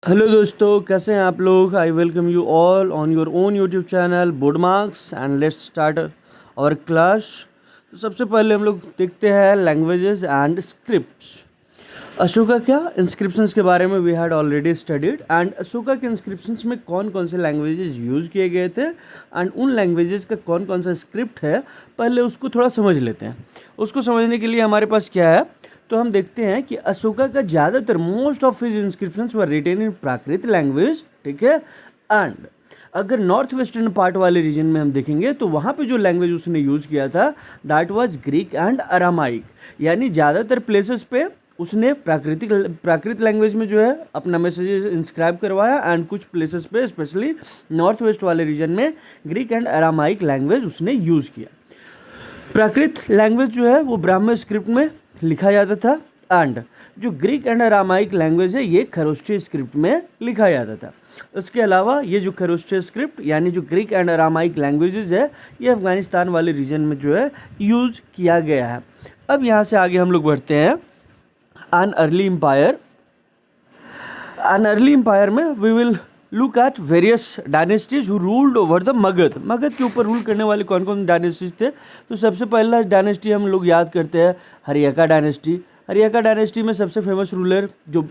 Hello दोस्तों, कैसे हैं आप लोग। I welcome you all on your own YouTube channel board marks and let's start our class. तो सबसे पहले हम लोग देखते हैं लैंग्वेजेस एंड स्क्रिप्ट्स। अशोका क्या इंस्क्रिप्शंस के बारे में we had already studied, and Ashoka के इंस्क्रिप्शंस में कौन कौन से लैंग्वेजेस यूज़ किए गए थे एंड उन लैंग्वेजेस का कौन कौन सा स्क्रिप्ट है, पहले उसको थोड़ा समझ लेते हैं। उसको समझने के लिए हमारे पास क्या है, तो हम देखते हैं कि अशोका का ज़्यादातर most of his inscriptions were written in Prakrit language, ठीक है। एंड अगर नॉर्थ वेस्टर्न पार्ट वाले रीजन में हम देखेंगे तो वहाँ पे जो लैंग्वेज उसने यूज़ किया था that was Greek and Aramaic. यानी ज़्यादातर प्लेसेस पे उसने प्राकृत लैंग्वेज में जो है अपना मैसेज इंस्क्राइब करवाया, एंड कुछ प्लेसेस पे स्पेशली नॉर्थ वेस्ट वाले रीजन में ग्रीक एंड अरामाइक लैंग्वेज उसने यूज़ किया। प्राकृत लैंग्वेज जो है वो ब्राह्मण स्क्रिप्ट में लिखा जाता था, एंड जो ग्रीक एंड अरामाइक लैंग्वेज है ये खरोष्ठी स्क्रिप्ट में लिखा जाता था। इसके अलावा ये जो खरोष्ठी स्क्रिप्ट यानी जो ग्रीक एंड अरामाइक लैंग्वेजेस है ये अफगानिस्तान वाले रीजन में जो है यूज किया गया है। अब यहाँ से आगे हम लोग बढ़ते हैं an early empire. An early empire में we will look at various dynasties who ruled over the Magadha. Magadha के ऊपर रूल करने वाले कौन कौन डायनेस्टीज थे, तो सबसे पहला डायनेस्टी हम लोग याद करते हैं हरियका डायनेस्टी। हरियका डायनेस्टी में सबसे फेमस रूलर जो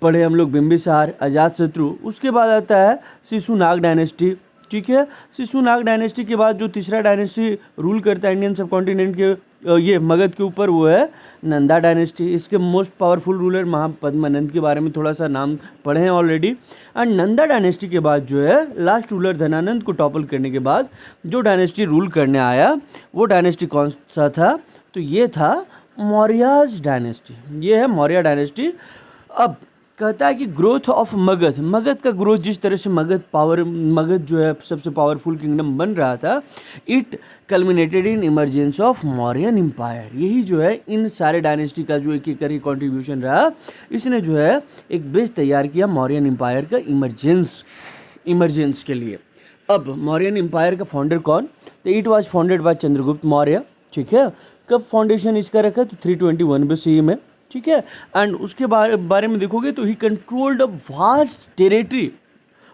पढ़े हम लोग बिंबिसार, अजातशत्रु। उसके बाद आता है शिशुनाग डायनेस्टी, ठीक है। शिशुनाग डायनेस्टी के बाद जो तीसरा डायनेस्टी रूल करता है इंडियन सब कॉन्टिनेंट के ये मगध के ऊपर, वो है नंदा डायनेस्टी। इसके मोस्ट पावरफुल रूलर महापद्मानंद के बारे में थोड़ा सा नाम पढ़े हैं ऑलरेडी। एंड नंदा डायनेस्टी के बाद जो है लास्ट रूलर धनानंद को टॉपल करने के बाद जो डायनेस्टी रूल करने आया वो डायनेस्टी कौन सा था, तो ये था मौर्याज डायनेस्टी। ये है मौर्य डायनेस्टी। अब कहता है कि ग्रोथ ऑफ मगध, मगध का ग्रोथ जिस तरह से मगध जो है सबसे पावरफुल किंगडम बन रहा था, it culminated in emergence of Mauryan empire. यही जो है इन सारे डायनेस्टी का जो एक एक करके कॉन्ट्रीब्यूशन रहा, इसने जो है एक बेस तैयार किया मौर्यन एम्पायर का इमरजेंस के लिए। अब मौर्यन एम्पायर का फाउंडर कौन, तो it was founded by Chandragupta Maurya, ठीक है। कब फाउंडेशन इसका रखा, तो 321 BCE में, ठीक है। एंड उसके बारे में देखोगे तो he controlled a vast territory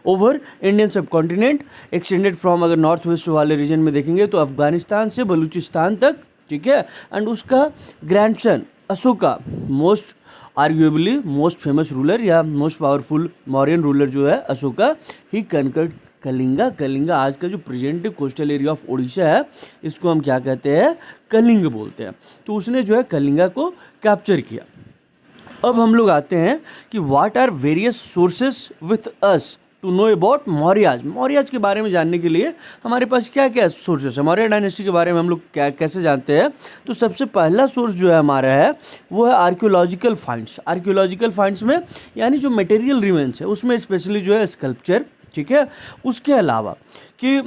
over Indian subcontinent extended from, अगर नॉर्थ वेस्ट वाले रीजन में देखेंगे तो अफगानिस्तान से बलूचिस्तान तक, ठीक है। एंड उसका grandson Ashoka, most arguably most famous ruler या मोस्ट पावरफुल मौर्यन रूलर जो है अशोका, ही कनकर्ड कलिंगा। कलिंगा आज का जो present coastal area of Orissa है इसको हम क्या कहते हैं, कलिंग बोलते हैं। तो उसने जो है कलिंगा को कैप्चर किया। अब हम लोग आते हैं कि what are various sources with us to know about Mauryas. Mauryas के बारे में जानने के लिए हमारे पास क्या क्या सोर्सेस है, मौर्य डायनेस्टी के बारे में हम लोग क्या कैसे जानते हैं, तो सबसे पहला सोर्स जो है हमारा है वो है आर्कियोलॉजिकल फाइंड्स। आर्कियोलॉजिकल फाइंड्स में यानी जो मटेरियल रिमेन्स है उसमें स्पेशली जो है स्कल्पचर, ठीक है। उसके अलावा कि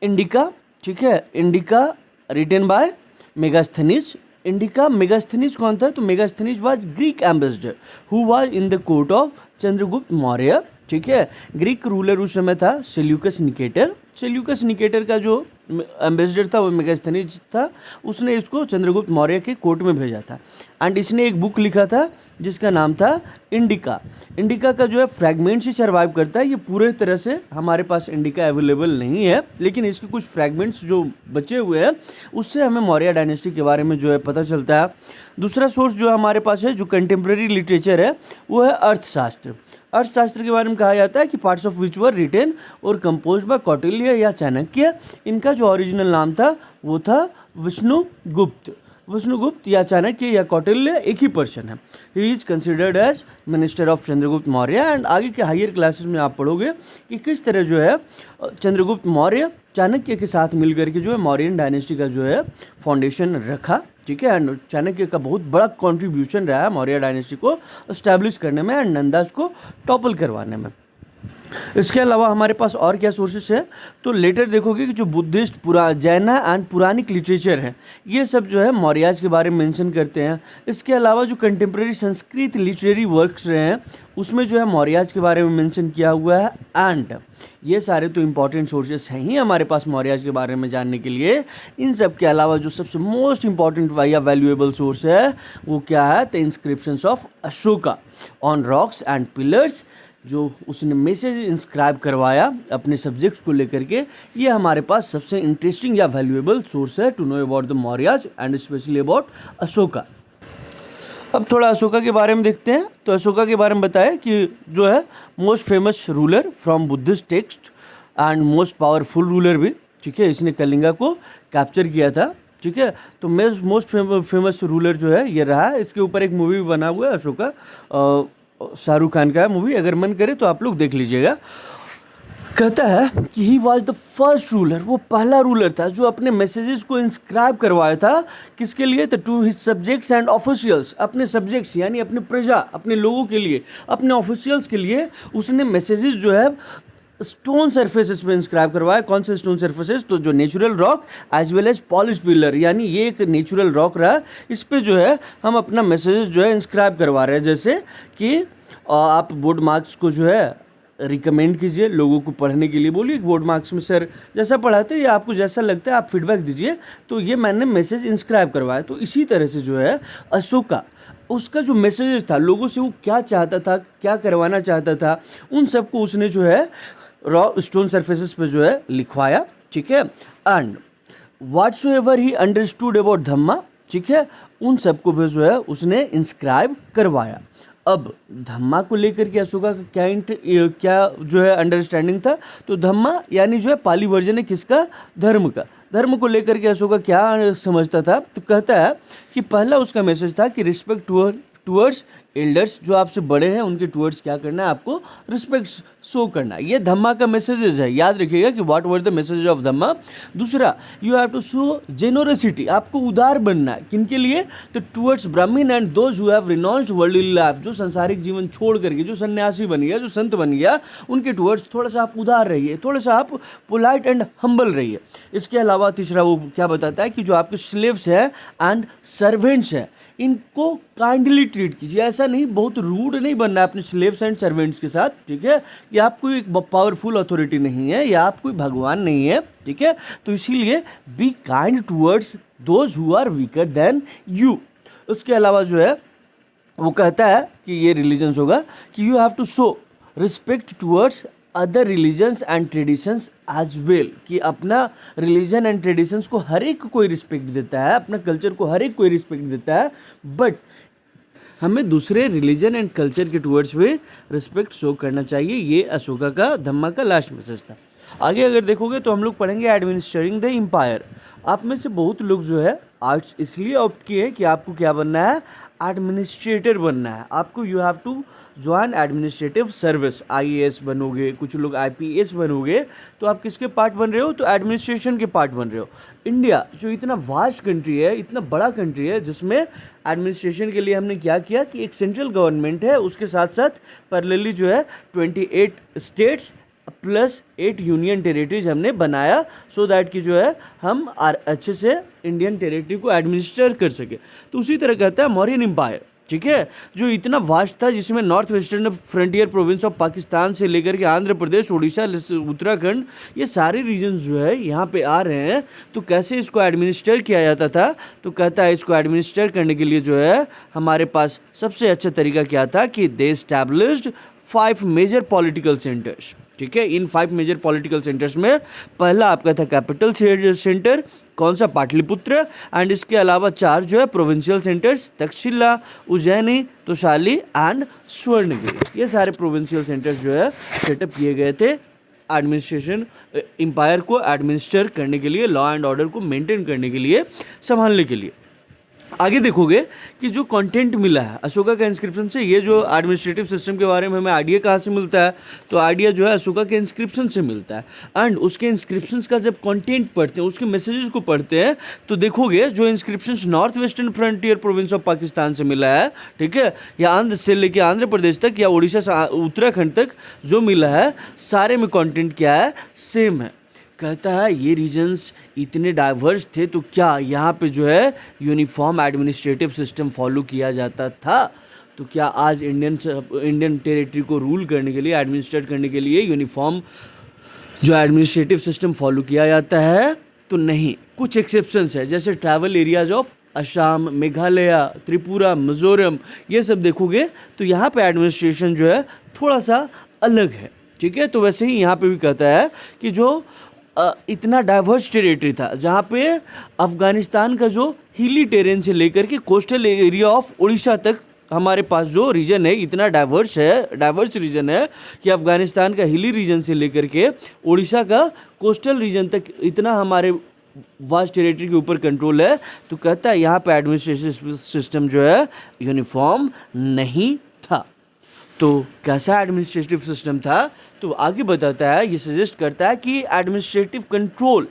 इंडिका, ठीक है, Indica written by Megasthenes. Indica Megasthenes कौन था, तो Megasthenes was Greek ambassador who was in the court of Chandragupta Maurya, ठीक है। ग्रीक रूलर उस समय था सेल्यूकस निकेटर। सेल्यूकस निकेटर का जो एम्बेसडर था वो मेगास्थनीज था, उसने इसको चंद्रगुप्त मौर्य के कोर्ट में भेजा था। एंड इसने एक बुक लिखा था जिसका नाम था इंडिका। इंडिका का जो है फ्रैगमेंट्स ही सर्वाइव करता है, ये पूरे तरह से हमारे पास इंडिका अवेलेबल नहीं है, लेकिन इसके कुछ फ्रैगमेंट्स जो बचे हुए हैं उससे हमें मौर्य डायनेस्टी के बारे में जो है पता चलता है। दूसरा सोर्स जो हमारे पास है जो कंटेम्प्रेरी लिटरेचर है वो है अर्थशास्त्र। अर्थशास्त्र के बारे में कहा जाता है कि parts of which were written और कंपोज बाय कौटिल्य या चाणक्य। इनका जो ओरिजिनल नाम था वो था विष्णुगुप्त। विष्णुगुप्त या चाणक्य या कौटिल्य एक ही पर्सन है। He is considered as minister of Chandragupta Maurya. And आगे के हायर क्लासेस में आप पढ़ोगे कि किस तरह जो है चंद्रगुप्त मौर्य चाणक्य के साथ मिलकर के जो है मौर्यन डायनेस्टी का जो है फाउंडेशन रखा, ठीक है। एंड चाणक्य का बहुत बड़ा कंट्रीब्यूशन रहा है मौर्य डायनेस्टी को एस्टैब्लिश करने में एंड नंदास को टॉपल करवाने में। इसके अलावा हमारे पास और क्या सोर्सेस है, तो लेटर देखोगे कि जो बुद्धिस्ट जैना एंड पुरानिक लिटरेचर है ये सब जो है मौर्याज के बारे में मेंशन करते हैं। इसके अलावा जो कंटेम्प्रेरी संस्कृत लिटरेरी वर्क्स रहे हैं उसमें जो है मौर्याज के बारे में मेंशन किया हुआ है। एंड ये सारे तो इंपॉर्टेंट सोर्सेस हैं ही हमारे पास मौर्याज के बारे में जानने के लिए। इन सब के अलावा जो सबसे मोस्ट इंपॉर्टेंट या वैल्यूएबल सोर्स है वो क्या है, the inscriptions of Ashoka on rocks and pillars जो उसने मैसेज इंस्क्राइब करवाया अपने सब्जेक्ट को लेकर के, ये हमारे पास सबसे इंटरेस्टिंग या वैल्यूएबल सोर्स है to know about the Mauryas and specially about Ashoka. अब थोड़ा अशोका के बारे में देखते हैं। तो अशोका के बारे में बताया कि जो है most famous ruler from Buddhist text and most powerful ruler भी, ठीक है। इसने कलिंगा को कैप्चर किया था, ठीक है। तो मोस्ट फेमस रूलर जो है ये रहा है। इसके ऊपर एक मूवी भी बना हुआ है अशोका, शाहरुख खान का है मूवी, अगर मन करे तो आप लोग देख लीजिएगा। कहता है कि he was the first ruler, वो पहला रूलर था जो अपने मैसेजेस को इंस्क्राइब करवाया था। किसके लिए? तो to his subjects and officials, अपने सब्जेक्ट्स यानी अपने प्रजा, अपने लोगों के लिए, अपने ऑफिशियल्स के लिए उसने मैसेजेस जो है स्टोन सरफेसेस पे इंस्क्राइब करवाया। कौन से स्टोन सरफेसेस? तो जो natural rock as well as polish pillar, यानी ये एक नेचुरल रॉक रहा, इस पे जो है हम अपना मैसेजेस जो है इंस्क्राइब करवा रहे हैं। जैसे कि आप बोर्ड मार्क्स को जो है रिकमेंड कीजिए, लोगों को पढ़ने के लिए बोलिए बोर्ड मार्क्स में सर जैसा पढ़ाते हैं या आपको जैसा लगता है आप फीडबैक दीजिए, तो ये मैंने मैसेज इंस्क्राइब करवाया। तो इसी तरह से जो है अशोका, उसका जो मैसेज था लोगों से, वो क्या चाहता था, क्या करवाना चाहता था, उन सबको उसने जो है रॉ स्टोन सरफेसेस पे जो है लिखवाया, ठीक है। And whatsoever he understood about Dhamma, ठीक है, उन सबको भी जो है उसने इंस्क्राइब करवाया। अब धम्मा को लेकर के अशोका का क्या जो है अंडरस्टैंडिंग था? तो धम्मा यानी जो है पाली वर्जन है किसका? धर्म का। धर्म को लेकर के अशोका क्या समझता था? तो कहता है कि पहला उसका मैसेज था कि रिस्पेक्ट टूवर्ड्स एल्डर्स, जो आपसे बड़े हैं उनके टूवर्ड्स क्या करना है? आपको रिस्पेक्ट शो करना है। ये धम्मा का मैसेजेस है, याद रखिएगा कि whatever the message of Dhamma. दूसरा, you have to show generosity, आपको उदार बनना है। किनके लिए? तो towards Brahmin and those who have renounced worldly life, जो संसारिक जीवन छोड़ करके जो सन्यासी बन गया, जो संत बन गया, उनके टूवर्ड्स थोड़ा सा आप उदार रहिए, थोड़ा सा आप पोलाइट एंड हम्बल रहिए। इसके अलावा तीसरा वो क्या बताता है कि जो आपके स्लेव्स है एंड सर्वेंट्स है, इनको काइंडली ट्रीट कीजिए। ऐसा नहीं, बहुत रूड नहीं बनना है अपने स्लेव्स एंड सर्वेंट्स के साथ, ठीक है। कि आप कोई पावरफुल अथॉरिटी नहीं है या आप कोई भगवान नहीं है, ठीक है। तो इसीलिए be kind towards those who are weaker than you. उसके अलावा जो है वो कहता है कि ये रिलीजन्स होगा कि you have to show respect towards other religions and traditions as well, कि अपना रिलीजन एंड ट्रेडिशंस को हर एक कोई रिस्पेक्ट देता है, अपना कल्चर को हर एक कोई रिस्पेक्ट देता है, बट हमें दूसरे रिलीजन एंड कल्चर के टूवर्ड्स भी रिस्पेक्ट शो करना चाहिए। ये अशोका का धम्मा का लास्ट मैसेज था। आगे अगर देखोगे तो हम लोग पढ़ेंगे एडमिनिस्ट्रेटिंग द एम्पायर। आप में से बहुत लोग जो है आर्ट्स इसलिए ऑप्ट किए हैं कि आपको क्या बनना है? एडमिनिस्ट्रेटर बनना है। आपको you have to join administrative service, IAS बनोगे, कुछ लोग आईपीएस बनोगे, तो आप किसके पार्ट बन रहे हो? तो एडमिनिस्ट्रेशन के पार्ट बन रहे हो। इंडिया जो इतना वास्ट कंट्री है, इतना बड़ा कंट्री है, जिसमें एडमिनिस्ट्रेशन के लिए हमने क्या किया कि एक सेंट्रल गवर्नमेंट है, उसके साथ साथ पैरेलली जो है 28 स्टेट्स प्लस 8 यूनियन टेरिटरीज हमने बनाया, सो दैट कि जो है हम अच्छे से इंडियन टेरिटरी को एडमिनिस्टर कर सके। तो उसी तरह कहता है मौर्यन एम्पायर, ठीक है, जो इतना वास्ट था, जिसमें north western frontier province of Pakistan से लेकर के आंध्र प्रदेश, उड़ीसा, उत्तराखंड, ये सारे रीजन जो है यहाँ पे आ रहे हैं। तो कैसे इसको एडमिनिस्टर किया जाता था? तो कहता है इसको एडमिनिस्टर करने के लिए जो है हमारे पास सबसे अच्छा तरीका क्या था कि दे एस्टैब्लिश्ड 5 मेजर पॉलिटिकल सेंटर्स, ठीक है। इन 5 मेजर पॉलिटिकल सेंटर्स में पहला आपका था कैपिटल सेंटर, कौन सा? पाटलिपुत्र। एंड इसके अलावा 4 जो है provincial centres, Takshashila, Ujjaini, Toshali and Swarnagiri. ये सारे प्रोविंशियल सेंटर्स जो है सेटअप किए गए थे एडमिनिस्ट्रेशन एम्पायर को एडमिनिस्टर करने के लिए, लॉ एंड ऑर्डर को मेंटेन करने के लिए, संभालने के लिए। आगे देखोगे कि जो कंटेंट मिला है अशोका का इंस्क्रिप्शन से, ये जो एडमिनिस्ट्रेटिव सिस्टम के बारे में हमें आइडिया कहाँ से मिलता है? तो आइडिया जो है अशोका के इंस्क्रिप्शन से मिलता है। एंड उसके इंस्क्रिप्शंस का जब कंटेंट पढ़ते हैं, उसके मैसेजेस को पढ़ते हैं, तो देखोगे जो inscriptions north western frontier province of Pakistan से मिला है, ठीक है, या आंध्र से लेके आंध्र प्रदेश तक या उड़ीसा से उत्तराखंड तक जो मिला है, सारे में कंटेंट क्या है? सेम है। कहता है ये रीजन्स इतने डाइवर्स थे, तो क्या यहाँ पे जो है यूनिफॉर्म एडमिनिस्ट्रेटिव सिस्टम फॉलो किया जाता था? तो क्या आज इंडियन टेरिटरी को रूल करने के लिए, एडमिनिस्ट्रेट करने के लिए यूनिफॉर्म जो एडमिनिस्ट्रेटिव सिस्टम फॉलो किया जाता है? तो नहीं, कुछ एक्सेप्शंस है, जैसे travel areas of Assam, Meghalaya, Tripura, Mizoram, ये सब देखोगे तो यहाँ पे एडमिनिस्ट्रेशन जो है थोड़ा सा अलग है, ठीक है। तो वैसे ही यहाँ पे भी कहता है कि जो इतना डाइवर्स टेरिटरी था, जहाँ पे अफगानिस्तान का जो हिली टेरेन से लेकर के कोस्टल एरिया ऑफ उड़ीसा तक हमारे पास जो रीजन है, इतना डाइवर्स रीजन है कि अफगानिस्तान का हिली रीजन से लेकर के उड़ीसा का कोस्टल रीजन तक इतना हमारे वास्ट टेरिटरी के ऊपर कंट्रोल है। तो कहता है यहाँ पे एडमिनिस्ट्रेटिव सिस्टम जो है यूनिफॉर्म नहीं था। तो कैसा एडमिनिस्ट्रेटिव सिस्टम था, तो आगे बताता है, ये सजेस्ट करता है कि administrative control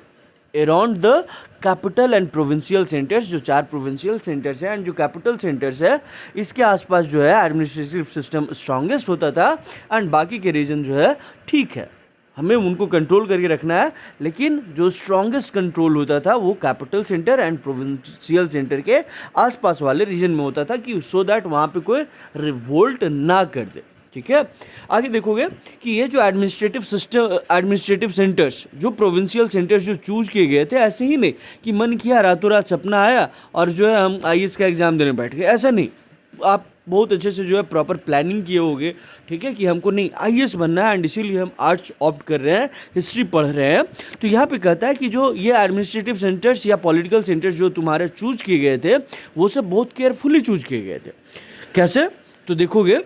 around the capital and provincial centres, जो 4 प्रोविंशियल सेंटर्स हैं एंड जो कैपिटल सेंटर्स है, इसके आसपास जो है एडमिनिस्ट्रेटिव सिस्टम स्ट्रॉन्गेस्ट होता था एंड बाकी के रीजन जो है ठीक है, हमें उनको कंट्रोल करके रखना है, लेकिन जो स्ट्रॉन्गेस्ट कंट्रोल होता था वो capital centre and provincial centre के आसपास वाले रीजन में होता था, कि सो दैट वहाँ पे कोई रिवोल्ट ना कर दे, ठीक है। आगे देखोगे कि ये जो एडमिनिस्ट्रेटिव सेंटर्स, जो प्रोविंशियल सेंटर्स जो चूज किए गए थे, ऐसे ही नहीं कि मन किया रातों रात सपना आया और जो है हम आईएएस का एग्जाम देने बैठ गए, ऐसा नहीं। आप बहुत अच्छे से जो है प्रॉपर प्लानिंग किए होगे, ठीक है, कि हमको नहीं आईएएस बनना है एंड इसीलिए हम आर्ट्स ऑप्ट कर रहे हैं, हिस्ट्री पढ़ रहे हैं। तो यहाँ पे कहता है कि जो ये एडमिनिस्ट्रेटिव सेंटर्स या पॉलिटिकल सेंटर्स जो तुम्हारे चूज किए गए थे, वो सब बहुत केयरफुली चूज किए गए थे। कैसे, तो देखोगे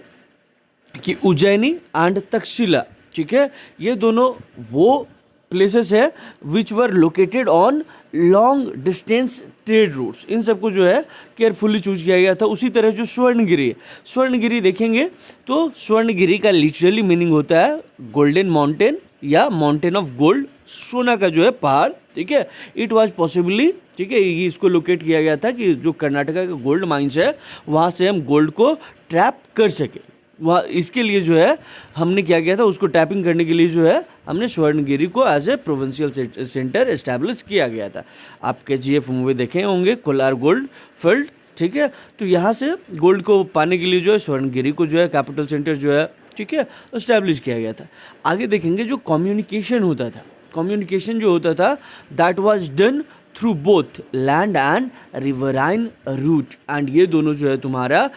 कि उज्जैनी एंड तक्षशिला, ठीक है, ये दोनों वो प्लेसेस है which were located on long distance trade routes, इन सबको जो है केयरफुली चूज किया गया था। उसी तरह जो स्वर्णगिरी है, स्वर्णगिरी देखेंगे तो स्वर्णगिरी का लिटरली मीनिंग होता है गोल्डन माउंटेन या माउंटेन ऑफ गोल्ड, सोना का जो है पहाड़, ठीक है। इट वाज पॉसिबली, ठीक है, ये इसको लोकेट किया गया था कि जो कर्नाटका का गोल्ड माइंस है वहाँ से हम गोल्ड को ट्रैप कर सके। वहाँ इसके लिए जो है हमने क्या किया था, उसको टैपिंग करने के लिए जो है हमने स्वर्णगिरी को as a provincial centre establish किया गया था। आप KGF मूवी देखे होंगे, कोलार गोल्ड फील्ड, ठीक है। तो यहाँ से गोल्ड को पाने के लिए जो है स्वर्णगिरी को जो है कैपिटल सेंटर जो है, ठीक है, एस्टैब्लिश किया गया था। आगे देखेंगे जो कम्युनिकेशन होता था, कम्युनिकेशन जो होता था that was done through both land and riverine route, and ये दोनों जो है तुम्हारा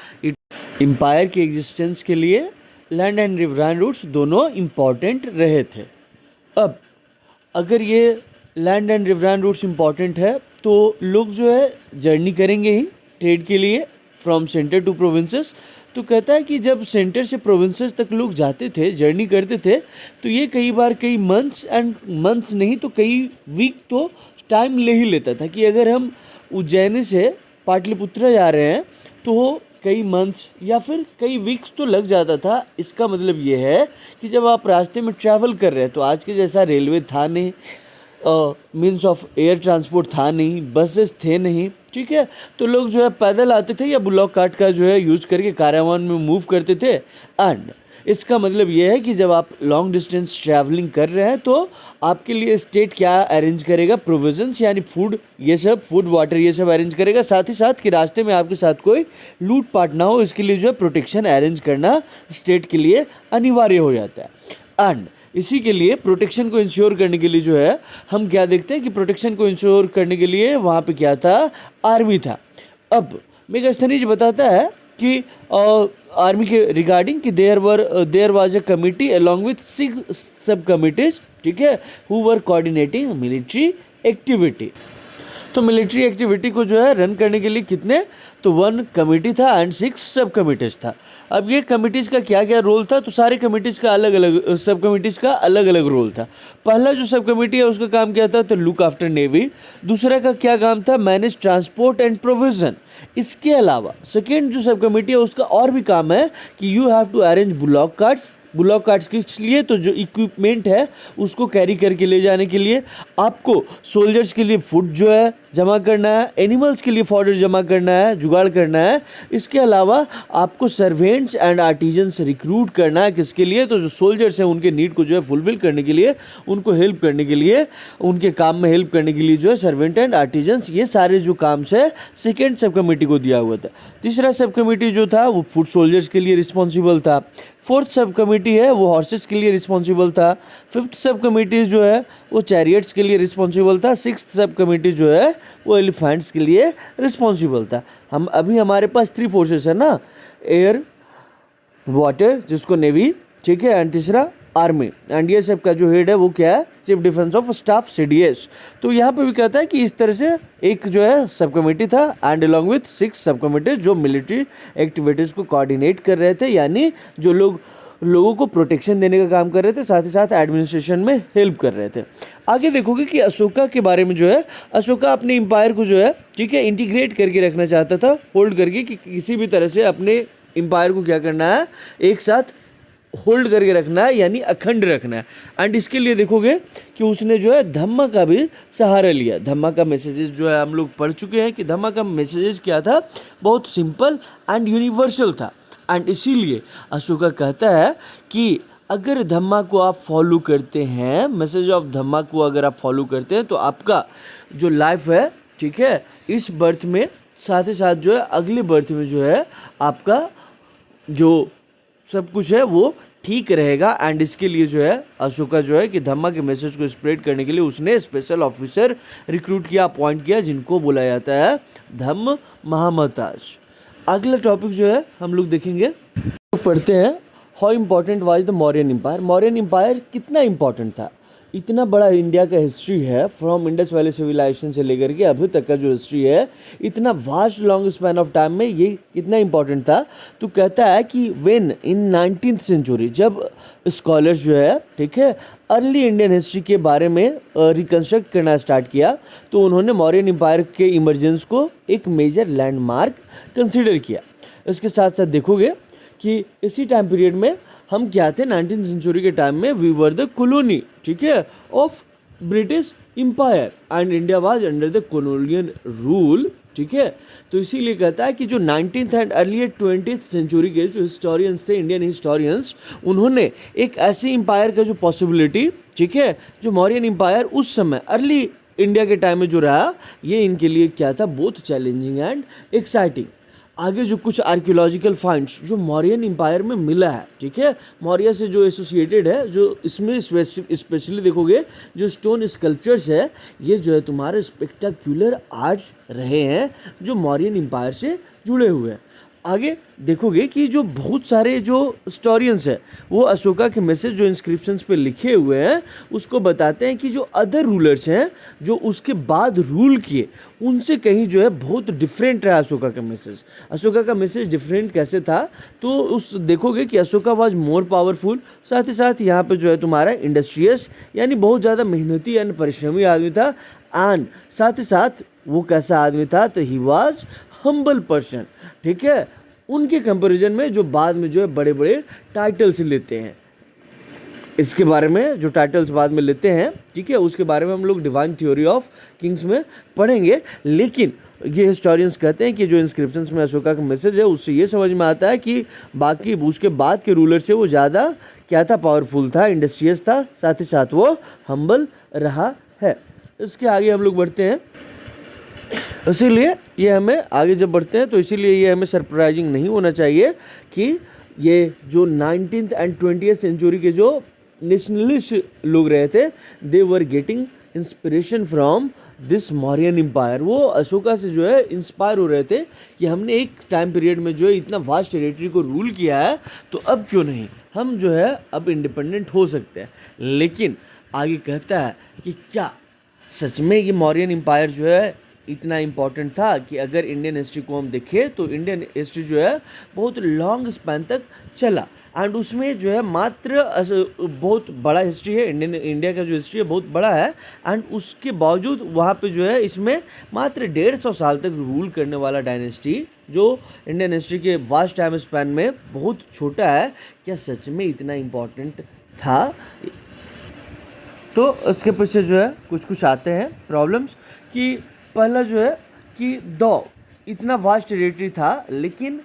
एम्पायर के एग्जिस्टेंस के लिए लैंड एंड रिवराइन रूट्स दोनों इम्पॉर्टेंट रहे थे। अब अगर ये land and riverine routes important है तो लोग जो है जर्नी करेंगे ही ट्रेड के लिए फ्रॉम सेंटर टू प्रोविंसेस। तो कहता है कि जब सेंटर से प्रोविंसेस तक लोग जाते थे, जर्नी करते थे, तो ये कई बार कई मंथ्स नहीं तो कई वीक तो टाइम ले ही लेता था। कि अगर हम उज्जैन से पाटलिपुत्र जा रहे हैं तो कई मंथ्स या फिर कई वीक्स तो लग जाता था। इसका मतलब ये है कि जब आप रास्ते में ट्रैवल कर रहे हैं तो आज के जैसा रेलवे था नहीं, मीन्स ऑफ एयर ट्रांसपोर्ट था नहीं, बसेस थे नहीं, ठीक है। तो लोग जो है पैदल आते थे या ब्लॉक कार्ट का जो है यूज करके कारवान में मूव करते थे। एंड इसका मतलब ये है कि जब आप लॉन्ग डिस्टेंस ट्रैवलिंग कर रहे हैं तो आपके लिए स्टेट क्या अरेंज करेगा, प्रोविजंस यानी फूड, ये सब फूड वाटर ये सब अरेंज करेगा। साथ ही साथ कि रास्ते में आपके साथ कोई लूट पाट ना हो, इसके लिए जो है प्रोटेक्शन अरेंज करना स्टेट के लिए अनिवार्य हो जाता है। एंड इसी के लिए प्रोटेक्शन को इंश्योर करने के लिए जो है हम क्या देखते हैं कि प्रोटेक्शन को इंश्योर करने के लिए वहाँ पे क्या था, आर्मी था। अब मेगास्थनीज बताता है कि आर्मी के रिगार्डिंग कि there was a committee along with 6 sub committees, ठीक है, who were coordinating military activity. तो मिलिट्री एक्टिविटी को जो है रन करने के लिए कितने, तो 1 कमेटी था एंड 6 सब कमिटीज़ था। अब ये कमिटीज़ का क्या क्या रोल था, तो सारे कमिटीज़ का अलग अलग, सब कमिटीज़ का अलग अलग रोल था। पहला जो सब कमेटी है उसका काम क्या था, तो लुक आफ्टर नेवी। दूसरा का क्या काम था, मैनेज ट्रांसपोर्ट एंड प्रोविज़न। इसके अलावा सेकेंड जो सब कमेटी है उसका और भी काम है कि you have to arrange block cards. Block cards किस लिए, तो जो इक्विपमेंट है उसको कैरी करके ले जाने के लिए। आपको सोल्जर्स के लिए फूड जो है जमा करना है, एनिमल्स के लिए फॉडर जमा करना है, जुगाड़ करना है। इसके अलावा आपको सर्वेंट्स एंड आर्टिजन्स रिक्रूट करना है, किसके लिए, तो जो सोल्जर्स हैं उनके नीड को जो है फुलफिल करने के लिए, उनको हेल्प करने के लिए, उनके काम में हेल्प करने के लिए जो है सर्वेंट एंड आर्टिजन्स, ये सारे जो काम से सेकेंड सब कमेटी को दिया हुआ था। तीसरा सब कमेटी जो था वो फुट सोल्जर्स के लिए रिस्पॉन्सिबल था। फोर्थ सब कमेटी है वो हॉर्सेस के लिए रिस्पॉन्सिबल था। फिफ्थ सब कमेटी जो है वो चैरियट्स के लिए रिस्पॉन्सिबल था। सिक्स्थ सब कमेटी जो है वो एलिफेंट्स के लिए रिस्पॉन्सिबल था। हमारे पास 3 फोर्सेस है ना, एयर, वाटर जिसको नेवी, ठीक है, एंड तीसरा आर्मी, एंड ये सब का जो हेड है वो क्या है, chief defence of staff CDS। तो यहाँ पे भी कहता है कि इस तरह से एक जो है सब कमेटी था एंड अलॉन्ग विथ 6 सब कमेटीज जो मिलिट्री एक्टिविटीज़ को कोऑर्डिनेट कर रहे थे, यानी जो लोगों को प्रोटेक्शन देने का काम कर रहे थे, साथ ही साथ एडमिनिस्ट्रेशन में हेल्प कर रहे थे। आगे देखोगे कि अशोका के बारे में जो है, अशोका अपने एम्पायर को जो है, ठीक है, इंटीग्रेट करके रखना चाहता था, होल्ड करके, कि किसी भी तरह से अपने एम्पायर को क्या करना है, एक साथ होल्ड करके रखना है, यानी अखंड रखना है। एंड इसके लिए देखोगे कि उसने जो है धम्मा का भी सहारा लिया। धम्मा का मैसेजेस जो है हम लोग पढ़ चुके हैं कि धम्मा का मैसेजेस क्या था, बहुत सिंपल एंड यूनिवर्सल था। एंड इसीलिए अशोका कहता है कि अगर धम्मा को आप फॉलो करते हैं, मैसेज ऑफ धम्मा को अगर आप फॉलो करते हैं, तो आपका जो लाइफ है, ठीक है, इस बर्थ में, साथ ही साथ जो है अगले बर्थ में जो है आपका जो सब कुछ है वो ठीक रहेगा। एंड इसके लिए जो है अशोका जो है कि धम्मा के मैसेज को स्प्रेड करने के लिए उसने स्पेशल ऑफिसर रिक्रूट किया, अपॉइंट किया, जिनको बुलाया जाता है धम्म महामताज। अगला टॉपिक जो है हम लोग देखेंगे, तो पढ़ते हैं how important was the Mauryan empire. Mauryan empire कितना इम्पोर्टेंट था, इतना बड़ा इंडिया का हिस्ट्री है, फ्रॉम इंडस वैली सिविलाइजेशन से लेकर के अभी तक का जो हिस्ट्री है, इतना vast long span of time में ये कितना इम्पोर्टेंट था। तो कहता है कि व्हेन इन 19th सेंचुरी, जब स्कॉलर्स जो है, ठीक है, अर्ली इंडियन हिस्ट्री के बारे में रिकन्स्ट्रक्ट करना स्टार्ट किया, तो उन्होंने मौर्यन एम्पायर के इमरजेंस को एक मेजर लैंडमार्क कंसिडर किया। इसके साथ साथ देखोगे कि इसी टाइम पीरियड में हम क्या थे, 19th सेंचुरी के टाइम में वी वर द कॉलोनी, ठीक है, of British empire and India was under the colonial rule, ठीक है। तो इसीलिए कहता है कि जो 19th and early 20th century के जो हिस्टोरियंस थे, इंडियन हिस्टोरियंस, उन्होंने एक ऐसे एम्पायर का जो पॉसिबिलिटी, ठीक है, जो मौर्यन एम्पायर उस समय अर्ली इंडिया के टाइम में जो रहा, ये इनके लिए क्या था, बहुत चैलेंजिंग एंड एक्साइटिंग। आगे जो कुछ आर्कियोलॉजिकल फाइंड्स जो मौर्यन एम्पायर में मिला है, ठीक है, मौर्य से जो एसोसिएटेड है, जो इसमें स्पेशली देखोगे जो स्टोन स्कल्पचर्स है, ये जो है तुम्हारे स्पेक्टाक्यूलर आर्ट्स रहे हैं जो मौर्यन एम्पायर से जुड़े हुए हैं। आगे देखोगे कि जो बहुत सारे जो हिस्टोरियंस है, वो अशोका के मैसेज जो इंस्क्रिप्शंस पे लिखे हुए हैं, उसको बताते हैं कि जो अदर रूलर्स हैं जो उसके बाद रूल किए, उनसे कहीं जो है बहुत डिफरेंट रहा अशोका का मैसेज। अशोका का मैसेज डिफरेंट कैसे था, तो उस देखोगे कि अशोका वाज मोर पावरफुल, साथ ही साथ यहाँ पे जो है तुम्हारा इंडस्ट्रियस, यानी बहुत ज़्यादा मेहनती एंड परिश्रमी आदमी था। एंड साथ ही साथ वो कैसा आदमी था, तो ही वाज हम्बल पर्सन, ठीक है, उनके कंपैरिजन में जो बाद में जो है बड़े बड़े टाइटल्स लेते हैं। इसके बारे में जो टाइटल्स बाद में लेते हैं, ठीक है, उसके बारे में हम लोग डिवाइन थ्योरी ऑफ किंग्स में पढ़ेंगे। लेकिन ये हिस्टोरियंस कहते हैं कि जो इंस्क्रिप्शंस में अशोका का मैसेज है, उससे ये समझ में आता है कि बाकी उसके बाद के रूलर से वो ज़्यादा क्या था, पावरफुल था, इंडस्ट्रियस था, साथ ही साथ वो हम्बल रहा है। इसके आगे हम लोग बढ़ते हैं। इसीलिए ये हमें आगे जब बढ़ते हैं, तो इसीलिए ये हमें सरप्राइजिंग नहीं होना चाहिए कि ये जो 19th एंड 20th सेंचुरी के जो नेशनलिस्ट लोग रहे थे, they were getting inspiration from this Mauryan empire. वो अशोका से जो है इंस्पायर हो रहे थे कि हमने एक टाइम पीरियड में जो है इतना वास्ट टेरिटरी को रूल किया है, तो अब क्यों नहीं हम जो है अब इंडिपेंडेंट हो सकते हैं। लेकिन आगे कहता है कि क्या सच में ये मौर्यन एम्पायर जो है इतना इम्पॉर्टेंट था कि अगर इंडियन हिस्ट्री को हम देखें तो इंडियन हिस्ट्री जो है बहुत लॉन्ग स्पैन तक चला, एंड उसमें जो है मात्र बहुत बड़ा हिस्ट्री है, इंडिया का जो हिस्ट्री है बहुत बड़ा है, एंड उसके बावजूद वहाँ पे जो है इसमें मात्र 150 साल तक रूल करने वाला डायनेस्टी जो इंडियन हिस्ट्री के वास्ट टाइम स्पैन में बहुत छोटा है, क्या सच में इतना इम्पॉर्टेंट था। तो इसके पीछे जो है कुछ आते हैं प्रॉब्लम्स कि पहला जो है कि दो इतना वास्ट टेरिटरी था, लेकिन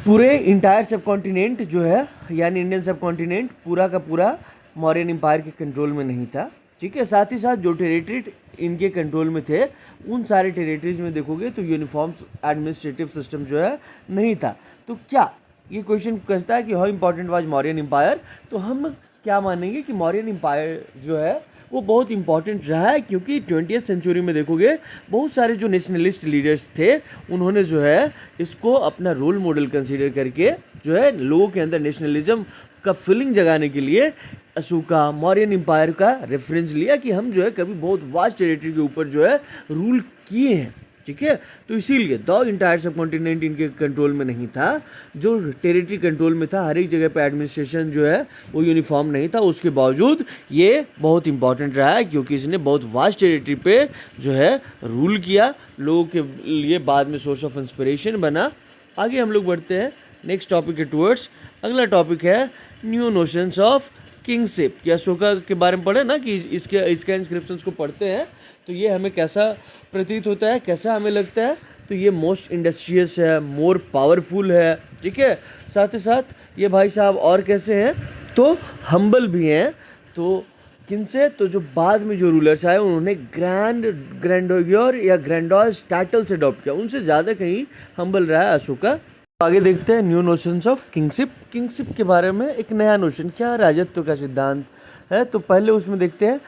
पूरे इंटायर सब कॉन्टिनेंट जो है, यानी इंडियन सब कॉन्टिनेंट पूरा का पूरा मौर्यन एम्पायर के कंट्रोल में नहीं था, ठीक है। साथ ही साथ जो टेरिटरी इनके कंट्रोल में थे, उन सारे टेरिटरीज में देखोगे तो यूनिफॉर्म एडमिनिस्ट्रेटिव सिस्टम जो है नहीं था। तो क्या ये क्वेश्चन कहता है कि how important was Mauryan empire, तो हम क्या मानेंगे कि मौर्यन एम्पायर जो है वो बहुत इंपॉर्टेंट रहा है, क्योंकि 20th सेंचुरी में देखोगे बहुत सारे जो नेशनलिस्ट लीडर्स थे, उन्होंने जो है इसको अपना रोल मॉडल कंसीडर करके जो है लोगों के अंदर नेशनलिज्म का फीलिंग जगाने के लिए अशोका मौर्यन एम्पायर का रेफरेंस लिया कि हम जो है कभी बहुत वास्ट टेरिटरी के ऊपर जो है रूल किए हैं, ठीक है। तो इसीलिए द इंटायर सब कॉन्टिनेंट इनके कंट्रोल में नहीं था, जो टेरिटरी कंट्रोल में था, हर एक जगह पे एडमिनिस्ट्रेशन जो है वो यूनिफॉर्म नहीं था। उसके बावजूद ये बहुत इंपॉर्टेंट रहा है क्योंकि इसने बहुत वास्ट टेरिटरी पे जो है रूल किया, लोगों के लिए बाद में सोर्स ऑफ इंस्पिरेशन बना। आगे हम लोग बढ़ते हैं नेक्स्ट टॉपिक के टूवर्ड्स। अगला टॉपिक है न्यू नोशंस ऑफ किंगशिप। कि अशोका के बारे में पढ़े ना कि इसका इंस्क्रिप्शंस को पढ़ते हैं तो ये हमें कैसा प्रतीत होता है, कैसा हमें लगता है, तो ये मोस्ट इंडस्ट्रियस है, मोर पावरफुल है, ठीक है। साथ ही साथ ये भाई साहब और कैसे हैं, तो हम्बल भी हैं। तो किनसे, तो जो बाद में जो रूलर्स आए उन्होंने ग्रैंडोयर या ग्रैंडॉस टाइटल से अडॉप्ट किया, उनसे ज़्यादा कहीं हम्बल रहा है अशोका। आगे देखते हैं new notions of kingship. Kingship के बारे में एक नया नोशन, क्या राजत्व का सिद्धांत है। तो पहले उसमें देखते हैं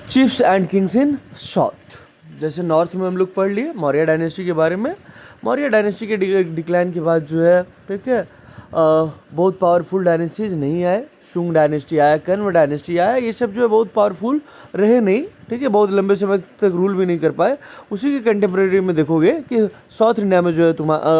chiefs and kings in south. जैसे नॉर्थ में हम लोग पढ़ लिए मौर्य डायनेस्टी के बारे में। मौर्य डायनेस्टी के डिक्लाइन के बाद जो है, ठीक है, बहुत पावरफुल डायनेस्टीज नहीं आए। शुंग डायनेस्टी आया, कन्व डायनेस्टी आया, ये सब जो है बहुत पावरफुल रहे नहीं, ठीक है, बहुत लंबे समय तक रूल भी नहीं कर पाए। उसी के कंटेम्प्रेरी में देखोगे कि साउथ इंडिया में जो है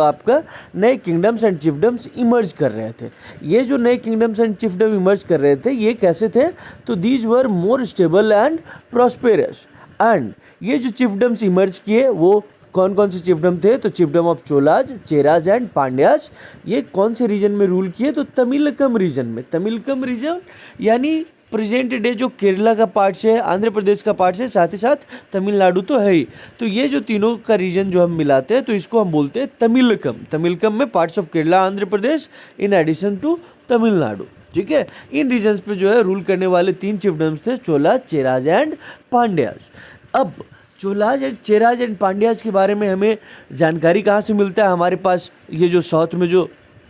आपका नए किंगडम्स एंड चिफडम्स इमर्ज कर रहे थे। ये जो नए किंगडम्स एंड चिफडम इमर्ज कर रहे थे ये कैसे थे, तो these were more stable and prosperous. And ये जो चिफडम्स इमर्ज किए वो कौन कौन से चिफडम थे, तो चिफडम ऑफ चोलाज, चेराज एंड पांड्याज। ये कौन से रीजन में रूल किए, तो तमिलकम रीजन में। तमिलकम रीजन यानी प्रेजेंट डे जो केरला का पार्ट है, आंध्र प्रदेश का पार्ट है, साथ ही साथ तमिलनाडु तो है ही। तो ये जो तीनों का रीजन जो हम मिलाते हैं तो इसको हम बोलते हैं तमिलकम। तमिलकम में parts of Kerala, Andhra Pradesh in addition to Tamil Nadu, ठीक है। इन रीजन्स पे जो है रूल करने वाले 3 चिफडम्स थे, चोला, चेराज एंड पांड्याज। अब चोलाज एंड चेराज एंड पांड्याज के बारे में हमें जानकारी कहाँ से मिलता है, हमारे पास ये जो साउथ में जो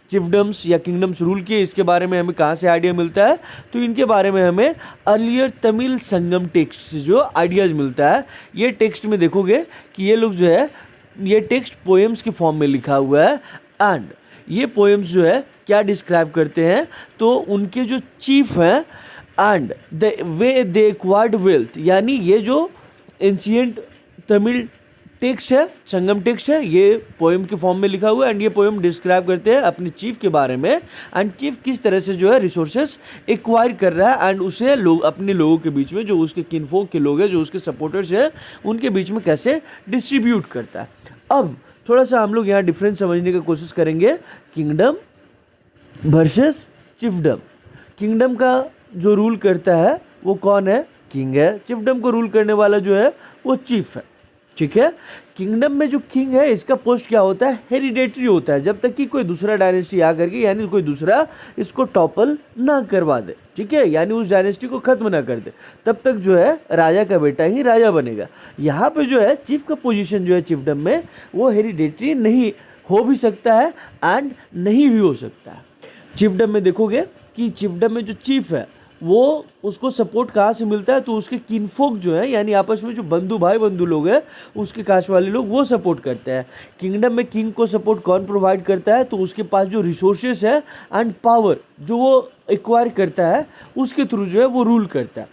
चिफडम्स या किंगडम्स रूल किए इसके बारे में हमें कहाँ से आइडिया मिलता है, तो इनके बारे में हमें अर्लियर तमिल संगम टेक्स्ट से जो आइडियाज़ मिलता है। ये टेक्स्ट में देखोगे कि ये लोग जो है ये टेक्स्ट पोएम्स के फॉर्म में लिखा हुआ है। एंड ये पोएम्स जो है क्या डिस्क्राइब करते हैं, तो उनके जो चीफ हैं and the way they acquired wealth, यानी ये जो एंशिएंट तमिल टेक्स्ट है, संगम टेक्स्ट है, ये पोएम के फॉर्म में लिखा हुआ है। एंड ये पोएम डिस्क्राइब करते हैं अपने चीफ के बारे में। एंड चीफ किस तरह से जो है रिसोर्सेस एक्वायर कर रहा है एंड उसे लोग अपने लोगों के बीच में, जो उसके किनफोक के लोग हैं, जो उसके सपोर्टर्स हैं, उनके बीच में कैसे डिस्ट्रीब्यूट करता है। अब थोड़ा सा हम लोग यहाँ डिफरेंस समझने की कोशिश करेंगे, किंगडम वर्सेस चिफडम। किंगडम का जो रूल करता है वो कौन है, किंग है। चिफडम को रूल करने वाला जो है वो चीफ है, ठीक है। किंगडम में जो किंग है इसका पोस्ट क्या होता है, हेरिडेटरी होता है, जब तक कि कोई दूसरा डायनेस्टी आ करके यानी कोई दूसरा इसको टॉपल ना करवा दे, ठीक है, यानी उस डायनेस्टी को खत्म ना कर दे, तब तक जो है राजा का बेटा ही राजा बनेगा। यहाँ पे जो है चीफ का पोजीशन जो है चिफडम में वो हेरिडेटरी नहीं हो भी सकता है एंड नहीं भी हो सकता है। चिफडम में देखोगे कि चिफडम में जो चीफ है वो उसको सपोर्ट कहाँ से मिलता है, तो उसके किनफोक जो है यानी आपस में जो भाई बंधु लोग हैं उसके कास्ट वाले लोग वो सपोर्ट करते हैं। किंगडम में किंग को सपोर्ट कौन प्रोवाइड करता है, तो उसके पास जो रिसोर्सेस है एंड पावर जो वो एक्वायर करता है उसके थ्रू जो है वो रूल करता है।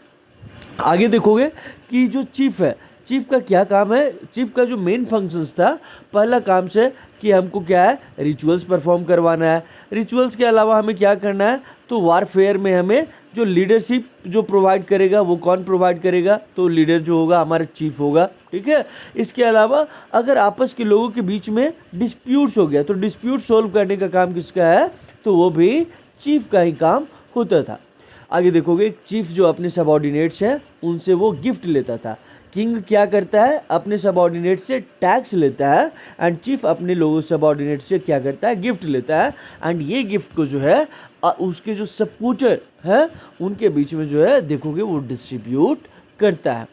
आगे देखोगे कि जो चीफ है, चीफ का क्या काम है, चीफ का जो मेन फंक्शंस था, पहला काम से कि हमको क्या है रिचुअल्स परफॉर्म करवाना है। रिचुअल्स के अलावा हमें क्या करना है, तो वारफेयर में हमें जो लीडरशिप जो प्रोवाइड करेगा वो कौन प्रोवाइड करेगा, तो लीडर जो होगा हमारा चीफ होगा, ठीक है। इसके अलावा अगर आपस के लोगों के बीच में डिस्प्यूट्स हो गया तो डिस्प्यूट सॉल्व करने का काम किसका है, तो वो भी चीफ का ही काम होता था। आगे देखोगे चीफ जो अपने सबऑर्डिनेट्स हैं उनसे वो गिफ्ट लेता था। किंग क्या करता है, अपने सबऑर्डिनेट से टैक्स लेता है एंड चीफ अपने लोगों सबऑर्डिनेट से क्या करता है, गिफ्ट लेता है। एंड ये गिफ्ट को जो है उसके जो सपोर्टर हैं उनके बीच में जो है देखोगे वो डिस्ट्रीब्यूट करता है।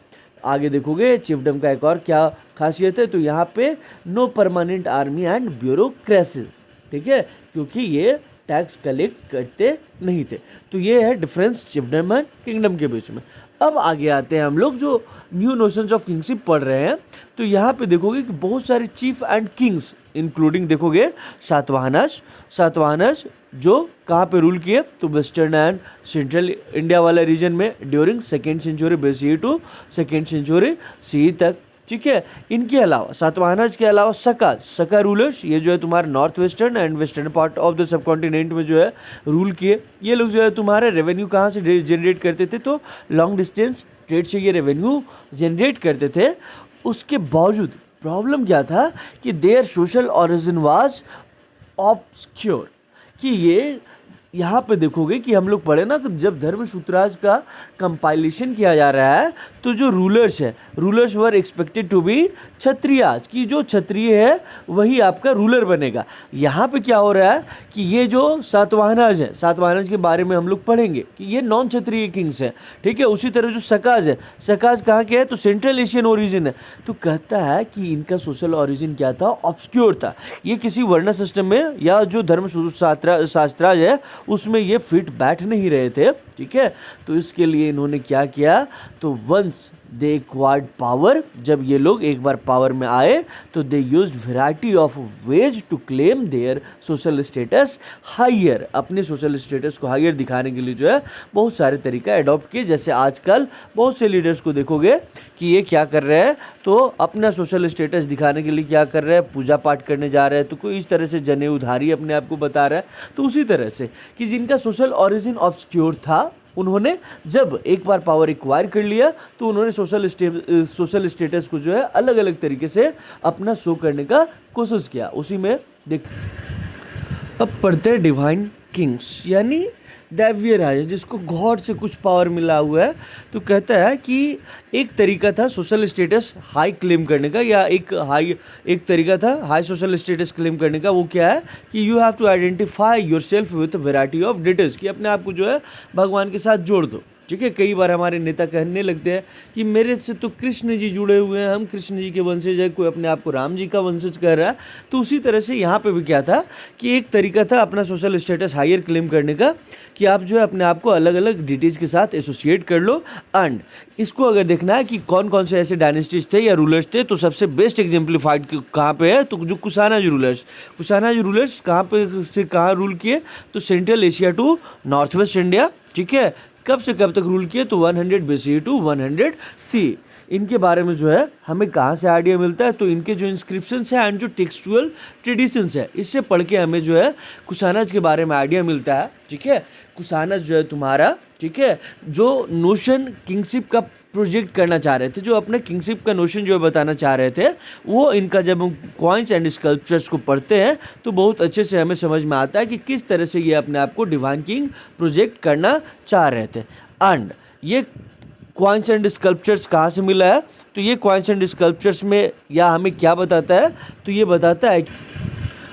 आगे देखोगे चिफडम का एक और क्या खासियत है, तो यहाँ पे no permanent army and bureaucracies, ठीक है, क्योंकि ये टैक्स कलेक्ट करते नहीं थे। तो ये है डिफरेंस चिफडम एंड किंगडम के बीच में। अब आगे आते हैं हम लोग जो न्यू नोशंस ऑफ किंगशिप पढ़ रहे हैं, तो यहाँ पे देखोगे कि बहुत सारे चीफ एंड किंग्स इंक्लूडिंग देखोगे सातवाहनस जो कहाँ पे रूल किए, तो वेस्टर्न एंड सेंट्रल इंडिया वाले रीजन में during second century BCE to second century CE तक। ठीक है, इनके अलावा सातवाहनस के अलावा सका रूलर्स, ये जो है तुम्हारे north western and western part of the sub continent में जो है रूल किए। ये लोग जो है तुम्हारे रेवेन्यू कहाँ से जनरेट करते थे, तो लॉन्ग डिस्टेंस ट्रेड से ये रेवेन्यू जनरेट करते थे। उसके बावजूद प्रॉब्लम क्या था कि their social origin was obscure, कि ये यहाँ पे देखोगे कि हम लोग पढ़े ना कि जब धर्मसूत्राज का कंपाइलेशन किया जा रहा है तो जो rulers were expected to be Kshatriyas, की जो क्षत्रिय है वही आपका रूलर बनेगा। यहाँ पे क्या हो रहा है कि ये जो सातवाहनज के बारे में हम लोग पढ़ेंगे कि ये नॉन क्षत्रिय किंग्स है। ठीक है, उसी तरह जो सकाज कहाँ के है, तो सेंट्रल एशियन ओरिजिन है। तो कहता है कि इनका सोशल ओरिजिन क्या था, ऑब्सक्योर था। ये किसी वर्ण सिस्टम में या जो शास्त्राज है उसमें ये फिट बैठ नहीं रहे थे। ठीक है, तो इसके लिए इन्होंने क्या किया, तो वंस दे एक्वायर्ड पावर, जब ये लोग एक बार पावर में आए तो they used variety of ways to claim their social status higher, अपने सोशल स्टेटस को हायर दिखाने के लिए जो है बहुत सारे तरीका अडॉप्ट किए। जैसे आजकल बहुत से लीडर्स को देखोगे कि ये क्या कर रहे हैं, तो अपना सोशल स्टेटस दिखाने के लिए क्या कर रहे हैं, पूजा पाठ करने जा रहे हैं, तो कोई इस तरह से जनेऊधारी अपने आप को बता रहा है। तो उसी तरह से कि जिनका सोशल ओरिजिन ऑब्सक्योर था, उन्होंने जब एक बार पावर एक्वायर कर लिया तो उन्होंने सोशल स्टेटस को जो है अलग अलग तरीके से अपना शो करने का कोशिश किया। उसी में देख अब पढ़ते हैं डिवाइन किंग्स, यानी दैवीय राजा, जिसको गॉड से कुछ पावर मिला हुआ है। तो कहता है कि एक तरीका था सोशल स्टेटस हाई क्लेम करने का, या एक तरीका था हाई सोशल स्टेटस क्लेम करने का। वो क्या है कि you have to identify yourself with variety of details, कि अपने आप को जो है भगवान के साथ जोड़ दो। ठीक है, कई बार हमारे नेता कहने लगते हैं कि मेरे से तो कृष्ण जी जुड़े हुए हैं, हम कृष्ण जी के वंशज है, कोई अपने आप को राम जी का वंशज कह रहा है। तो उसी तरह से यहाँ पे भी क्या था कि एक तरीका था अपना सोशल स्टेटस हायर क्लेम करने का, कि आप जो है अपने आप को अलग अलग डिटेल्स के साथ एसोसिएट कर लो। एंड इसको अगर देखना है कि कौन कौन से ऐसे डायनेस्टीज थे या रूलर्स थे, तो सबसे बेस्ट एग्जाम्पलीफाइड कहाँ पे है, तो जो कुशानाज रूलर्स कहाँ पे से कहाँ रूल किए, तो central Asia to north west India. ठीक है, कब से कब तक रूल किए, तो 100 BCE टू 100 CE। इनके बारे में जो है हमें कहाँ से आइडिया मिलता है, तो इनके जो इंस्क्रिप्शंस है एंड जो टेक्सचुअल ट्रेडिशंस है, इससे पढ़ के हमें जो है कुशानाज के बारे में आइडिया मिलता है। ठीक है, कुशानाज जो है तुम्हारा, ठीक है, जो नोशन किंगशिप का प्रोजेक्ट करना चाह रहे थे, जो अपने किंगशिप का नोशन जो है बताना चाह रहे थे, वो इनका जब हम कॉइन्स एंड स्कल्पचर्स को पढ़ते हैं तो बहुत अच्छे से हमें समझ में आता है कि किस तरह से ये अपने आप को डिवाइन किंग प्रोजेक्ट करना चाह रहे थे। एंड ये कॉइन्स एंड स्कल्पचर्स कहाँ से मिला है, तो ये कॉइन्स एंड स्कल्पचर्स में या हमें क्या बताता है, तो ये बताता है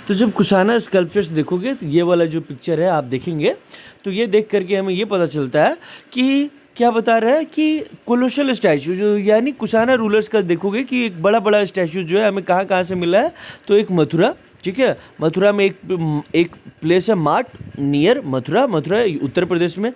तो जब कुशाना स्कल्पचर्स देखोगे तो ये वाला जो पिक्चर है आप देखेंगे, तो ये देख करके हमें ये पता चलता है कि क्या बता रहा है कि कोलोशल स्टैचू जो, यानी कुशाना रूलर्स का देखोगे कि एक बड़ा बड़ा स्टैचू जो है हमें कहाँ कहाँ से मिला है, तो एक मथुरा। ठीक है, मथुरा में एक प्लेस है माट नियर मथुरा उत्तर प्रदेश में।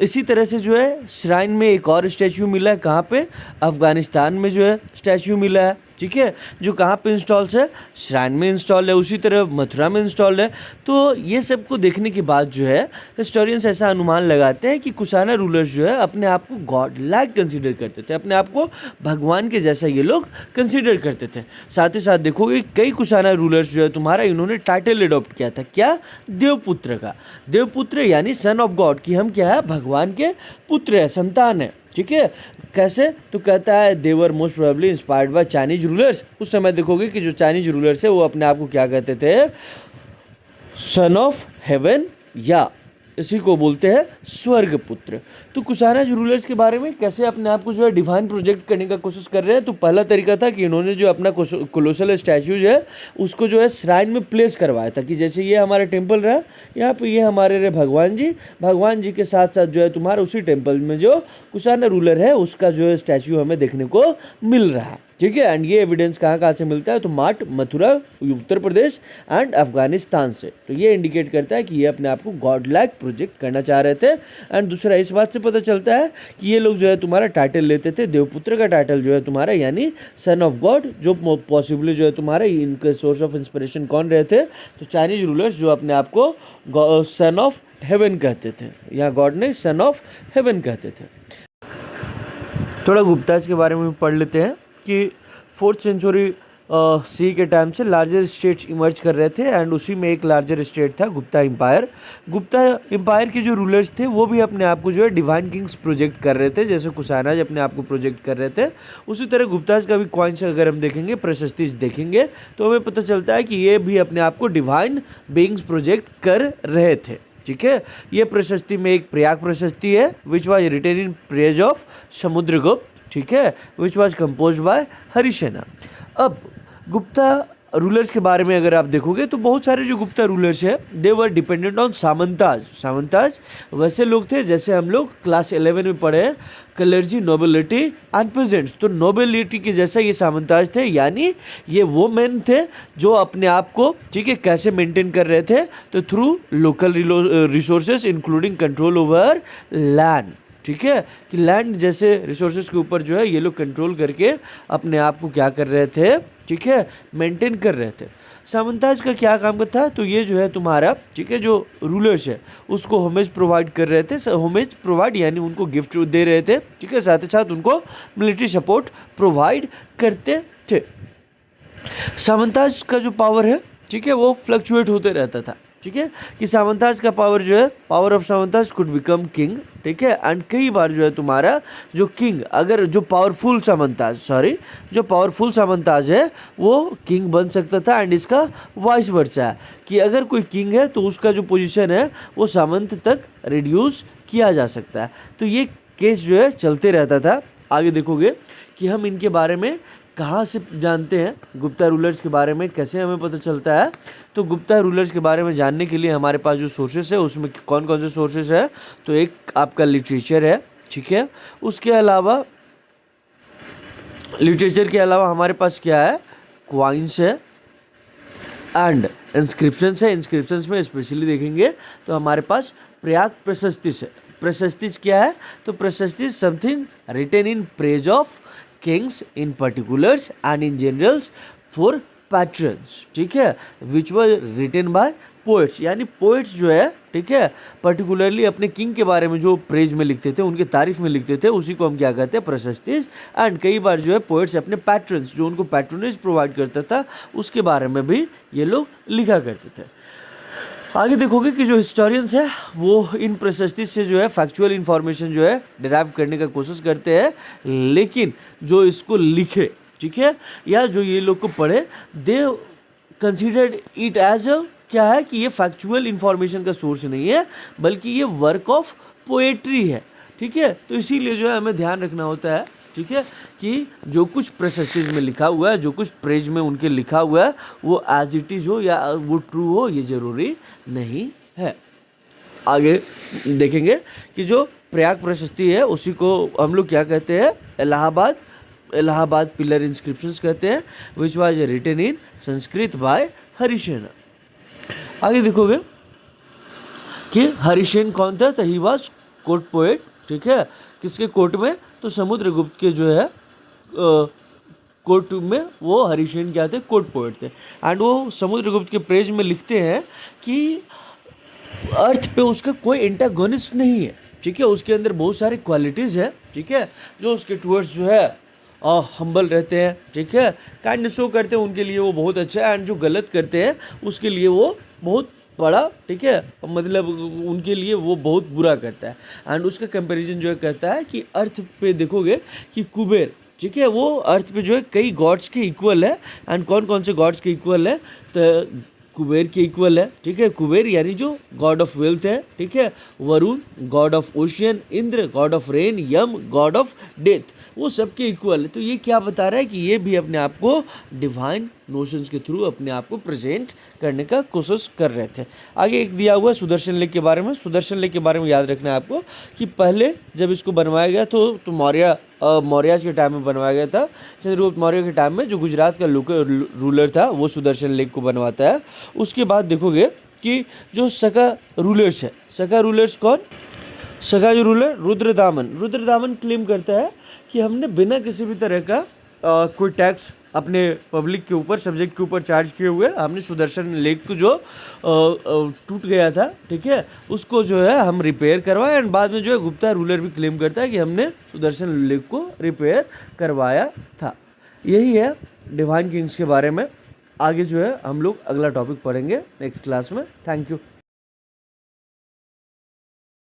इसी तरह से जो है श्राइन में एक और स्टैचू मिला है, कहाँ पे, अफगानिस्तान में जो है स्टैचू मिला है। ठीक है, जो कहाँ पे इंस्टॉल है, श्राइन में इंस्टॉल है, उसी तरह मथुरा में इंस्टॉल है। तो ये सब को देखने के बाद जो है हिस्टोरियंस ऐसा अनुमान लगाते हैं कि कुशाना रूलर्स जो है अपने आप को गॉड लाइक कंसीडर करते थे, अपने आप को भगवान के जैसा ये लोग कंसीडर करते थे। साथ ही साथ देखोगे कई कुशाना रूलर्स जो है तुम्हारा, इन्होंने टाइटल अडॉप्ट किया था, क्या, देवपुत्र का। देवपुत्र यानी सन ऑफ गॉड, कि हम क्या है, भगवान के पुत्र है, संतान है। ठीक है, कैसे, तो कहता है they were most probably inspired by Chinese rulers. उस समय देखोगे कि जो चाइनीज रूलर्स है वो अपने आप को क्या कहते थे, सन ऑफ हेवन, या इसी को बोलते हैं स्वर्ग पुत्र। तो कुशाना रूलर्स के बारे में कैसे अपने आप को जो है डिवाइन प्रोजेक्ट करने का कोशिश कर रहे हैं, तो पहला तरीका था कि इन्होंने जो अपना कोलोसल स्टैचू जो है उसको जो है श्राइन में प्लेस करवाया था, कि जैसे ये हमारा टेम्पल रहा, यहाँ पे ये हमारे रहे भगवान जी के साथ साथ जो है तुम्हारा उसी टेम्पल में जो कुशाना रूलर है उसका जो है स्टैचू हमें देखने को मिल रहा है। ठीक है। एंड ये एविडेंस कहाँ से मिलता है, तो माट, मथुरा, उत्तर प्रदेश एंड अफगानिस्तान से। तो ये इंडिकेट करता है कि ये अपने आप को गॉड लाइक प्रोजेक्ट करना चाह रहे थे। एंड दूसरा इस बात से पता चलता है कि ये लोग जो है तुम्हारा टाइटल लेते थे, देवपुत्र का टाइटल जो है तुम्हारा यानी सन ऑफ गॉड, जो पॉसिबली जो है तुम्हारा इनके सोर्स ऑफ इंस्पिरेशन कौन रहे थे, तो चाइनीज रूलर्स जो अपने आप को सन ऑफ हेवन कहते थे, या गॉड ने सन ऑफ हेवन कहते थे। थोड़ा गुप्ताज के बारे में भी पढ़ लेते हैं कि 4th सेंचुरी सी के टाइम से लार्जर स्टेट्स इमर्ज कर रहे थे। एंड उसी में एक लार्जर स्टेट था गुप्ता एम्पायर। गुप्ता एम्पायर के जो रूलर्स थे वो भी अपने आप को जो है डिवाइन किंग्स प्रोजेक्ट कर रहे थे, जैसे कुशानाज अपने आप को प्रोजेक्ट कर रहे थे। उसी तरह गुप्ताज का भी कॉइन्स अगर हम देखेंगे, प्रशस्ति देखेंगे, तो हमें पता चलता है कि ये भी अपने आप को डिवाइन बीइंग्स प्रोजेक्ट कर रहे थे। ठीक है। ये प्रशस्ति में एक प्रयाग प्रशस्ति है which was written in praise of Samudragupta, ठीक है, which was compose bye Harisena. अब गुप्ता रूलर्स के बारे में अगर आप देखोगे तो बहुत सारे जो गुप्ता रूलर्स हैं दे वर डिपेंडेंट ऑन सामंताज। सामंताज वैसे लोग थे जैसे हम लोग क्लास 11 में पढ़े हैं, क्लर्जी, नोबिलिटी एंड पेजेंट्स। तो नोबिलिटी के जैसा ये सामंताज थे, यानी ये वो मैन थे जो अपने आप को, ठीक है, कैसे मेंटेन कर रहे थे, तो through local resources including control over land. ठीक है, कि लैंड जैसे रिसोर्सेज के ऊपर जो है ये लोग कंट्रोल करके अपने आप को क्या कर रहे थे, ठीक है, मेंटेन कर रहे थे। सामंताज का क्या काम था, तो ये जो है तुम्हारा, ठीक है, जो रूलर्स है उसको होमेज प्रोवाइड कर रहे थे। होमेज प्रोवाइड यानी उनको गिफ्ट दे रहे थे, ठीक है, साथ ही साथ उनको मिलिट्री सपोर्ट प्रोवाइड करते थे। सामंताज का जो पावर है, ठीक है, वो फ्लक्चुएट होते रहता था। ठीक है, कि सामंताज का पावर जो है, power of samantas could become king, ठीक है। एंड कई बार जो है तुम्हारा जो किंग, अगर जो पावरफुल सामंताज है वो किंग बन सकता था। एंड इसका वाइस वर्सा है कि अगर कोई किंग है तो उसका जो पोजीशन है वो सामंत तक रिड्यूस किया जा सकता है। तो ये केस जो है चलते रहता था। आगे देखोगे कि हम इनके बारे में कहाँ से जानते हैं, गुप्ता रूलर्स के बारे में कैसे हमें पता चलता है। तो गुप्ता रूलर्स के बारे में जानने के लिए हमारे पास जो सोर्सेस है उसमें कौन कौन से सोर्सेस है, तो एक आपका लिटरेचर है, ठीक है। उसके अलावा लिटरेचर के अलावा हमारे पास क्या है, क्वाइंस है एंड इंस्क्रिप्शंस है। इंस्क्रिप्शंस में स्पेशली देखेंगे तो हमारे पास प्रयाग प्रशस्तिस है। प्रशस्तिस क्या है, तो prashastis something written in praise of kings in particulars and in generals for patrons, ठीक है, which were written by poets, यानी poets जो है, ठीक है, पर्टिकुलरली अपने किंग के बारे में जो प्रेज में लिखते थे, उनके तारीफ में लिखते थे, उसी को हम क्या कहते हैं, प्रशस्तिस। एंड कई बार जो है पोएट्स अपने पैट्रन्स, जो उनको पैट्रोनेज प्रोवाइड करता था, उसके बारे में भी ये लोग लिखा करते थे। आगे देखोगे कि जो हिस्टोरियंस है वो इन प्रशस्ति से जो है फैक्चुअल इन्फॉर्मेशन जो है डिराइव करने का कोशिश करते हैं, लेकिन जो इसको लिखे, ठीक है, या जो ये लोग को पढ़े, they considered it as a क्या है कि ये फैक्चुअल इन्फॉर्मेशन का सोर्स नहीं है, बल्कि ये वर्क ऑफ पोएट्री है। ठीक है, तो इसीलिए जो है हमें ध्यान रखना होता है, ठीक है, कि जो कुछ प्रशस्तिज में लिखा हुआ है, जो कुछ प्रेज में उनके लिखा हुआ है, वो एज इट इज़ हो या वो ट्रू हो, ये ज़रूरी नहीं है। आगे देखेंगे कि जो प्रयाग प्रशस्ति है उसी को हम लोग क्या कहते हैं, इलाहाबाद पिलर इंस्क्रिप्शंस कहते हैं, which was written in Sanskrit by Harisena. आगे देखोगे कि हरिसेन कौन था, तो ही वाज कोर्ट पोएट, ठीक है, किसके कोर्ट में, तो समुद्रगुप्त के जो है कोर्ट में वो हरिसेन क्या थे, कोर्ट पोएट थे। एंड वो समुद्रगुप्त के प्रेज में लिखते हैं कि अर्थ पे उसका कोई एंटागोनिस्ट नहीं है, ठीक है, उसके अंदर बहुत सारी क्वालिटीज़ है, ठीक है, जो उसके टूवर्ड्स जो है हम्बल रहते हैं, ठीक है, काइंड शो करते हैं, उनके लिए वो बहुत अच्छा है। एंड जो गलत करते हैं उसके लिए वो बहुत बड़ा, ठीक है, मतलब उनके लिए वो बहुत बुरा करता है। एंड उसका कंपैरिजन जो है कहता है कि अर्थ पे देखोगे कि कुबेर, ठीक है, वो अर्थ पे जो है कई गॉड्स के इक्वल है। एंड कौन कौन से गॉड्स के इक्वल है, तो कुबेर के इक्वल है, ठीक है, कुबेर यानी जो गॉड ऑफ वेल्थ है, ठीक है, Varun god of ocean, Indra god of rain, Yama god of death, वो सबके इक्वल है। तो ये क्या बता रहा है कि ये भी अपने आप को डिवाइन नोशंस के थ्रू अपने आप को प्रेजेंट करने का कोशिश कर रहे थे। आगे एक दिया हुआ सुदर्शन लेक के बारे में। सुदर्शन लेक के बारे में याद रखना है आपको कि पहले जब इसको बनवाया गया तो मौर्य मौर्याज के टाइम में बनवाया गया था। चंद्रगुप्त मौर्य के टाइम में जो गुजरात का रूलर था वो सुदर्शन लेक को बनवाता है। उसके बाद देखोगे कि जो सका रूलर्स है, सका रूलर्स कौन, सका जो रूलर रुद्रदामन क्लेम करता है कि हमने बिना किसी भी तरह का कोई टैक्स अपने पब्लिक के ऊपर, सब्जेक्ट के ऊपर चार्ज किए हुए हमने सुदर्शन लेक को जो टूट गया था, ठीक है, उसको जो है हम रिपेयर करवाए। एंड बाद में जो है गुप्ता रूलर भी क्लेम करता है कि हमने सुदर्शन लेक को रिपेयर करवाया था। यही है डिवाइन किंग्स के बारे में। आगे जो है हम लोग अगला टॉपिक पढ़ेंगे नेक्स्ट क्लास में। Thank you.